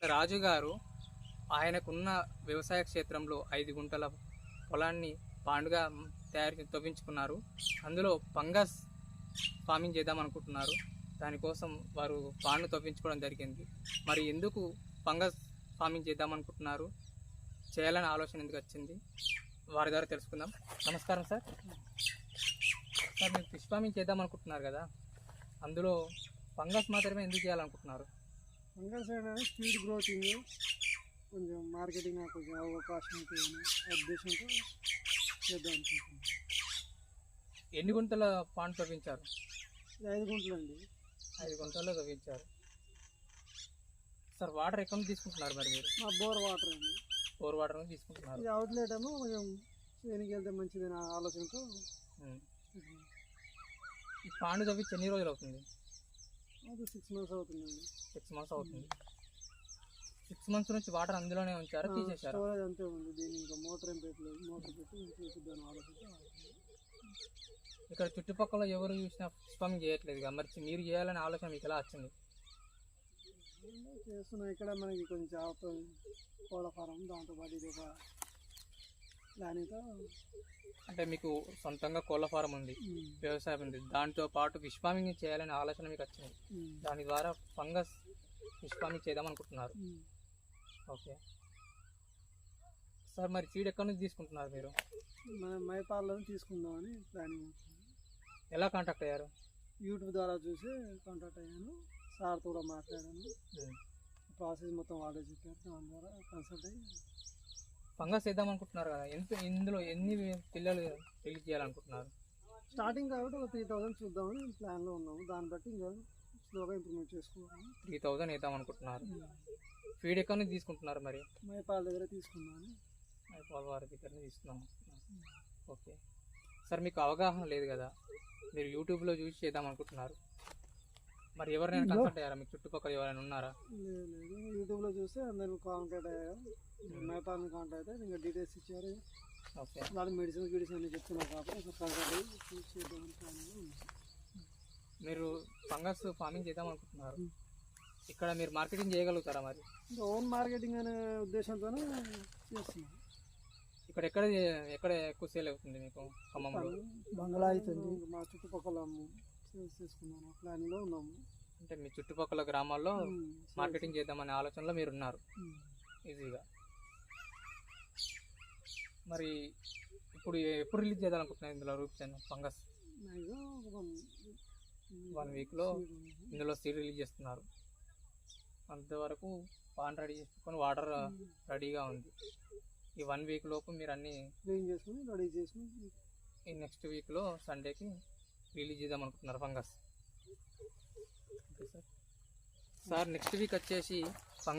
రాజు గారు ఆయనకున్న వ్యవసాయ క్షేత్రంలో 5 గుంటల పొలాన్ని పాండుగా తవ్వించుకున్నారు. అందులో ఫంగస్ ఫార్మింగ్ చేద్దాం అనుకుంటున్నారు. దానికోసం వారు పాండు తవ్వించుకోవడం జరిగింది. మరి ఎందుకు ఫంగస్ ఫార్మింగ్ చేద్దాం అనుకుంటున్నారు, చేయాలని ఆలోచన ఎందుకు వచ్చింది, వారి ద్వారా తెలుసుకుందాం. నమస్కారం సార్. సార్, మీరు ఫిష్ ఫార్మింగ్ చేద్దాం అనుకుంటున్నారు కదా, అందులో ఫంగస్ మాత్రమే ఎందుకు చేయాలనుకుంటున్నారు? ఫంగస్ అనేది స్పీడ్ గ్రోతింగ్, కొంచెం మార్కెటింగ్ కొంచెం అవకాశం ఉంటుంది ఉద్దేశంతో చేద్దాం అనుకుంటున్నాం. ఎన్ని గుంటల పాండు తవ్వించారు? 5 గుంటలు అండి. 5 గుంటల్లో తవ్వించారు. సార్, వాటర్ ఎక్కడ నుంచి తీసుకుంటున్నారు మరి మీరు? మా బోర్ వాటర్ అండి. బోర్ వాటర్ నుంచి తీసుకుంటున్నారు. ఇది అవుట్లెట్ ఏమో కొంచెం చేయనికి వెళ్తే మంచిది నా ఆలోచనతో. ఈ పాండు తవ్వించి ఎన్ని రోజులు అవుతుంది? అది 6 months అవుతుందండి. 6 months అవుతుంది. 6 months నుంచి వాటర్ అందులోనే ఉంచారా, తీసేశారా? స్టోరేజ్ అంతే ఉంది. దీన్ని ఇంకా మోటార్ ఏం పెట్టలేదు. మోటార్ పెట్టి చూపిద్దాం ఆలోచనతో. ఇక్కడ చుట్టుపక్కల ఎవరు చూసినా ఫిష్ ఫార్మింగ్ చేయట్లేదు కదా, మరి మీరు చేయాలనే ఆలోచన మీకు ఎలా వచ్చింది? చేస్తున్నాం. ఇక్కడ మనకి కొంచెం చేప కోళ్ళ ఫారం, దాంతోపాటు ఇది ఒక ప్లానింగ్తో. అంటే మీకు సొంతంగా కోళ్ళ ఫారం ఉంది, వ్యవసాయం ఉంది, దాంతో పాటు ఫిష్ ఫార్మింగ్ చేయాలనే ఆలోచన మీకు వచ్చింది. దాని ద్వారా ఫంగస్ ఫిష్ ఫార్మింగ్ చేద్దాం అనుకుంటున్నారు. ఓకే సార్, మరి సీడ్ ఎక్కడి నుంచి తీసుకుంటున్నారు మీరు? మనం మైపాల్లో తీసుకుందామని ప్లానింగ్. ఎలా కాంటాక్ట్ అయ్యారు? యూట్యూబ్ ద్వారా చూసి కాంటాక్ట్ అయ్యాను. సార్తో కూడా మాట్లాడాను. ప్రాసెస్ మొత్తం వాళ్ళే చెప్పారు. దాని ద్వారా కన్సల్ట్ అయ్యి ఫంగస్ వేద్దాం అనుకుంటున్నారు కదా, ఇందులో ఎన్ని పిల్లలు రిలీజ్ చేయాలనుకుంటున్నారు? స్టార్టింగ్ కాబట్టి ఒక 3000 చూద్దామని ప్లాన్లో ఉన్నాము. దాన్ని బట్టి ఇంకా స్లోగా ఇంప్రూవ్మెంట్ చేసుకోవాలి. 3000 వేద్దాం అనుకుంటున్నారు. ఫీడ్ ఎక్కడి నుంచి తీసుకుంటున్నారు మరి? మైపాల్ దగ్గర తీసుకున్నాను. మైపాల్ వారి దగ్గర తీసుకున్నాము. ఓకే సార్, మీకు అవగాహన లేదు కదా, మీరు యూట్యూబ్లో చూసి చేద్దాం అనుకుంటున్నారు. మరి ఎవరైనా కన్సల్ట్ అయ్యారా? మీకు చుట్టుపక్కల ఎవరైనా ఉన్నారా? లేదు, యూట్యూబ్లో చూస్తే అందరిని కాంటాక్ట్ అయ్యారు. మైపాల్ని కాంటాక్ట్ అయితే ఇంకా డీటెయిల్స్ ఇచ్చారు. ఓకే, వాళ్ళు మెడిసిన్ అన్ని చెప్తున్నారు కాబట్టి కన్సల్ట్ అయ్యి చూసి చేద్దామని ప్లాన్లో ఉన్నాను. మీరు ఫంగస్ ఫార్మింగ్ చేద్దాం అనుకుంటున్నారు. ఇక్కడ మీరు మార్కెటింగ్ చేయగలుగుతారా మరి? ఓన్ మార్కెటింగ్ అనే ఉద్దేశంతోనే చేస్తున్నాను. ఇక్కడ ఎక్కడ ఎక్కువ సేల్ అవుతుంది మీకు? ఖమ్మంలో బంగ్లా అవుతుంది. మా చుట్టుపక్కల సేల్స్ చేసుకున్నాను ప్లాన్లో ఉన్నాము. అంటే మీ చుట్టుపక్కల గ్రామాల్లో మార్కెటింగ్ చేద్దామనే ఆలోచనలో మీరు ఉన్నారు ఈజీగా. మరి ఇప్పుడు ఎప్పుడు రిలీజ్ చేయాలనుకుంటున్నారు ఇందులో రూప్స్ ఫంగస్? 1 weekలో ఇందులో సీడ్ రిలీజ్ చేస్తున్నారు. అంతవరకు పాన్ రెడీ చేసుకొని వాటర్ రెడీగా ఉంది. ఈ 1 week లోపు మీరు అన్నీ క్లీన్ చేసుకుని రెడీ చేసుకుని ఈ నెక్స్ట్ వీక్లో సండేకి రిలీజ్ చేద్దాం అనుకుంటున్నారు fungus. Okay sir. Next week వచ్చేసి ఫంగస్